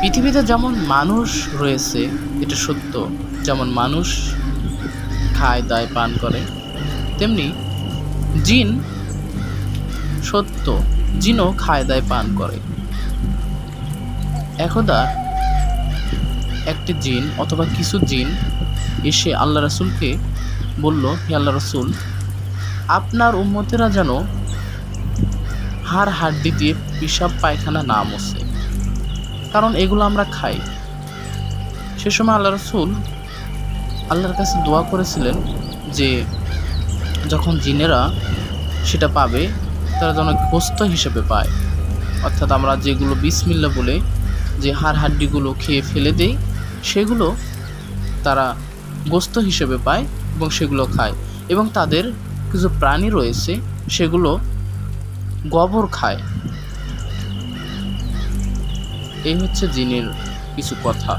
পৃথিবীতে যেমন মানুষ রয়েছে, এটা সত্য, যেমন মানুষ খায় দায় পান করে, তেমনি জিন সত্য, জিনও খায় দায় পান করে। একদা একটি জিন অথবা কিছু জিন এসে আল্লাহ রাসূলকে বলল, হে আল্লাহ রাসূল, আপনার উম্মতেরা যেন হাড় হাড্ডি দিয়ে পেশাব পায়খানা না মোছে, কারণ এগুলো আমরা খাই। সে সময় আল্লাহ রাসূল আল্লাহর কাছে দোয়া করেছিলেন যে যখন জিনেরা সেটা পাবে, তারা যেন গোস্ত হিসেবে পায়, অর্থাৎ আমরা যেগুলো বিসমিল্লাহ বলে যে হাড় হাড্ডিগুলো খেয়ে ফেলে দেই, সেগুলো তারা গোস্ত হিসেবে পায় এবং সেগুলো খায়। এবং তাদের কিছু প্রাণী রয়েছে, সেগুলো গোবর খায়। এই হচ্ছে জিনের কিছু কথা।